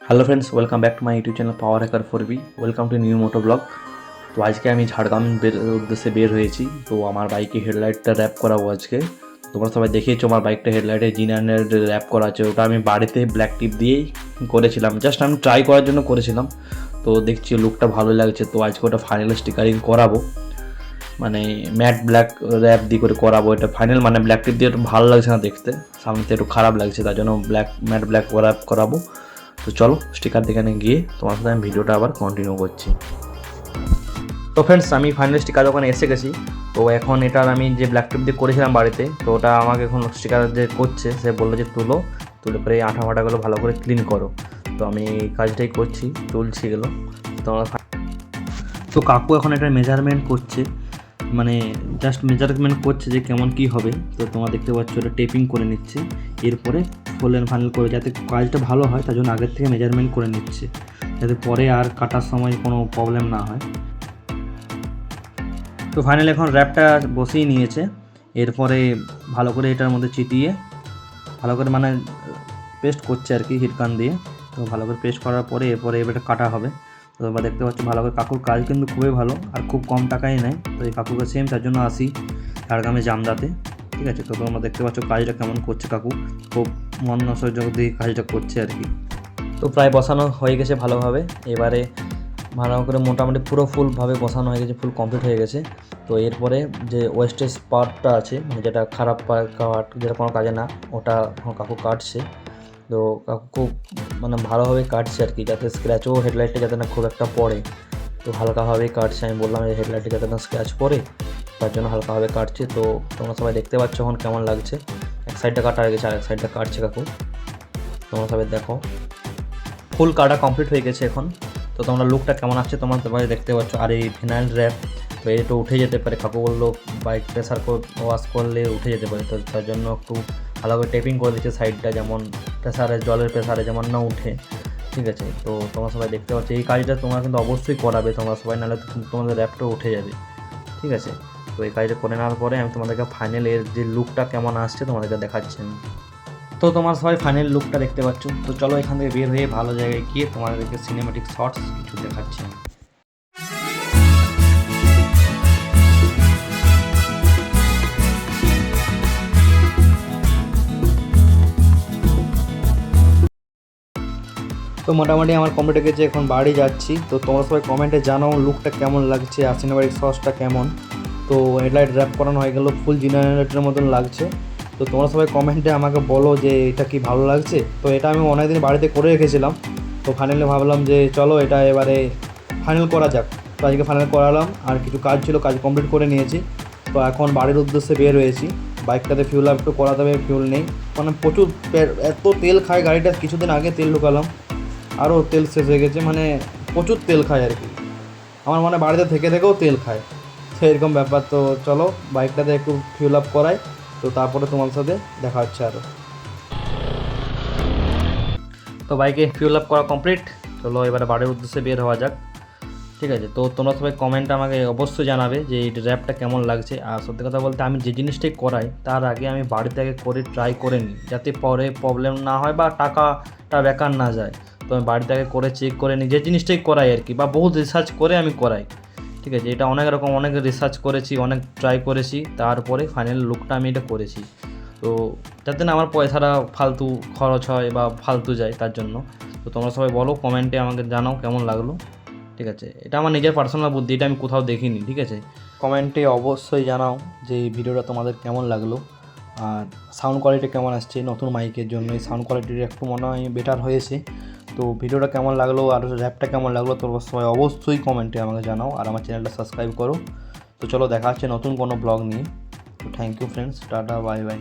Hello friends, welcome back to my YouTube channel power hacker 4B। Welcome to new moto blog. তো আজকে আমি ঝাড়গ্রাম উদ্দেশ্যে বের হয়েছি। তো আমার বাইকে হেডলাইটটা র্যাপ করাবো আজকে। তোমরা সবাই দেখেছো আমার বাইকটা হেডলাইটে জিনানের র্যাপ করা আছে। ওটা আমি বাড়িতে ব্ল্যাক টিপ দিয়েই করেছিলাম, জাস্ট আমি ট্রাই করার জন্য করেছিলাম। তো দেখছি লুকটা ভালো লাগছে, তো আজকে ওটা ফাইনাল স্টিকারিং করাবো, মানে ম্যাট ব্ল্যাক র্যাপ দিয়ে করে করাবো। এটা ফাইনাল মানে ব্ল্যাক টিপ দিয়ে একটু ভালো লাগছে না দেখতে, সামনেতে একটু খারাপ লাগছে, তার জন্য ম্যাট ব্ল্যাক র্যাপ করাবো। তো চলো স্টিকার দোকানে গিয়ে তোমার সাথে আমি ভিডিওটা আবার কন্টিনিউ করছি। তো ফ্রেন্ডস, আমি ফাইনাল স্টিকার দোকানে এসে গেছি। তো এখন এটার আমি যে ব্ল্যাক টিপ দিয়ে করেছিলাম বাড়িতে, তো ওটা আমাকে এখন স্টিকার যে করছে সে বললো যে তুলে পরে আঠা ফাটাগুলো ভালো করে ক্লিন করো। তো আমি এই কাজটাই করছি, তুলছি এগুলো। তো কাকু এখন এটা মেজারমেন্ট করছে, মানে জাস্ট মেজারমেন্ট করছে যে কেমন কী হবে। তো তোমরা দেখতে পাচ্ছ এটা টেপিং করে নিচ্ছে, এরপরে ফুল অ্যান্ড ফাইনাল করে যাতে কাজটা ভালো হয় তার জন্য আগের থেকে মেজারমেন্ট করে নিচ্ছে, যাতে পরে আর কাটার সময় কোনো প্রবলেম না হয়। তো ফাইনালি এখন র্যাপটা বসিয়ে নিয়েছে, এরপরে ভালো করে এটার মধ্যে চিটিয়ে ভালো করে মানে পেস্ট করছে আর কি হিটগান দিয়ে। তো ভালো করে পেস্ট করার পরে এরপরে এবারে কাটা হবে। তো তোমরা দেখতে পাচ্ছ ভালো করে কাকুর কাজ কিন্তু খুবই ভালো আর খুব কম টাকায় নেয়। তো এই কাকুকে সেম তার জন্য আসি ঝাড়গ্রামে জামদাতে, ঠিক আছে। তো তোমরা দেখতে পাচ্ছ কাজটা কেমন করছে, কাকু খুব মন সহযোগ দিয়ে কাজটা করছে আর কি। তো প্রায় বসানো হয়ে গেছে ভালোভাবে, এবারে ভালো করে মোটামুটি পুরো ফুলভাবে বসানো হয়ে গেছে, ফুল কমপ্লিট হয়ে গেছে। তো এরপরে যে ওয়েস্টেজ পার্টটা আছে, মানে যেটা খারাপ কাট, যেটা কোনো কাজে না, ওটা কাকু কাটছে। তো কাকু খুব মানে ভালোভাবে কাটছে আর কি, যাতে স্ক্র্যাচও হেডলাইটটা যাতে না খুব একটা পড়ে। তো হালকাভাবেই কাটছে, আমি বললাম যে হেডলাইটে যাতে না স্ক্র্যাচ পড়ে তার জন্য হালকাভাবে কাটছে। তো তোমরা সবাই দেখতে পাচ্ছ এখন কেমন লাগছে। এক সাইডটা কাটা হয়ে গেছে আর এক সাইডটা কাটছে কাকু, তোমরা সবাই দেখো। ফুল কাটা কমপ্লিট হয়ে গেছে এখন। তো তোমরা লুকটা কেমন আসছে তোমরা দেখতে পাচ্ছ। আর এই ফিনাইল র্যাপ তো এটা উঠে যেতে পারে, কাকু বললো বাইক প্রেসার ওয়াশ করলে উঠে যেতে পারে। তো তার জন্য একটু ভালো করে টেপিং করে দিচ্ছে সাইডটা, যেমন প্রেসারে জলের প্রেসারে যেমন না উঠে, ঠিক আছে। তো তোমরা সবাই দেখতে পাচ্ছ এই কাজটা তোমরা কিন্তু অবশ্যই করাবে তোমরা সবাই, নাহলে কিন্তু তোমাদের র্যাপটা উঠে যাবে, ঠিক আছে। তো এই কাজটা করে নেওয়ার পরে আমি তোমাদেরকে ফাইনাল এর যে লুকটা কেমন আসছে তোমাদেরকে দেখাচ্ছি। তো তোমার সবাই ফাইনাল লুকটা দেখতে পাচ্ছ। তো চলো এখান থেকে বের হয়ে ভালো জায়গায় গিয়ে তোমাদেরকে সিনেমেটিক শর্টস কিছু দেখাচ্ছি। তো মোটামুটি আমার কমপ্লিট হয়ে গেছে, এখন বাড়ি যাচ্ছি। তো তোমরা সবাই কমেন্টে জানাও লুকটা কেমন লাগছে আর সিনেমেটিক শর্টসটা কেমন। তো হেডলাইট র্যাপ করানো হয়ে গেল, ফুল জেনারেটরের মতন লাগছে। তো তোমরা সবাই কমেন্টে আমাকে বলো যে এটা কি ভালো লাগছে। তো এটা আমি অনেকদিন বাড়িতে করে রেখেছিলাম, তো ফাইনালি ভাবলাম যে চলো এটা এবারে ফাইনাল করা যাক। তো আজকে ফাইনাল করালাম, আর কিছু কাজ ছিল, কাজ কমপ্লিট করে নিয়েছি। তো এখন বাড়ির উদ্দেশ্যে বের হয়েছি। বাইকটাতে ফিউল আপ একটু করাতে হবে, ফিউল নেই, মানে প্রচুর এত তেল খায় গাড়িটা। কিছুদিন আগে তেল ঢুকালাম, আরও তেল শেষ হয়ে গেছে, মানে প্রচুর তেল খায় আর কি। আমার মনে বাড়িতে থেকে থেকেও তেল খায়, তো এরকম ব্যাপার। তো চলো বাইকটাতে একটু ফিউল আপ করাই, তো তারপরে তোমার সাথে দেখা হচ্ছে আরও। তো বাইকে ফিউল আপ করা কমপ্লিট, চলো এবারে বাড়ির উদ্দেশ্যে বের হওয়া যাক, ঠিক আছে। তো তোমরা সবাই কমেন্টে আমাকে অবশ্যই জানাবে যে এই র্যাপটা কেমন লাগছে। আর সত্যি কথা বলতে আমি যে জিনিসটাই করাই তার আগে আমি বাড়িতে আগে করে ট্রাই করে নিই, যাতে পরে প্রবলেম না হয় বা টাকাটা বেকার না যায়। তো আমি বাড়িতে আগে করে চেক করে নিই যে জিনিসটাই করাই আর কি, বা বহুত রিসার্চ করে আমি করাই, ঠিক আছে। এটা অনেক রিসার্চ করেছি, অনেক ট্রাই করেছি, তারপরে ফাইনাল লুকটা আমি এটা করেছি। তো যাতে না আমার পয়সাটা ফালতু খরচ হয় বা ফালতু যায় তার জন্য। তো তোমরা সবাই বলো কমেন্টে, আমাকে জানাও কেমন লাগলো, ঠিক আছে। এটা আমার নিজের পার্সোনাল বুদ্ধি, এটা আমি কোথাও দেখিনি, ঠিক আছে। কমেন্টে অবশ্যই জানাও যে এই ভিডিওটা তোমাদের কেমন লাগলো আর সাউন্ড কোয়ালিটি কেমন আসছে। নতুন মাইকের জন্য এই সাউন্ড কোয়ালিটির একটু মনে হয় বেটার হয়েছে। তো ভিডিওটা কেমন লাগলো আর র্যাপটা কেমন লাগলো তোমরা সবাই অবশ্যই কমেন্টে আমাকে জানাও, আর আমার চ্যানেলটা সাবস্ক্রাইব করো। তো চলো দেখা হচ্ছে নতুন কোনো ব্লগ নিয়ে। তো thank you friends, tata, bye by.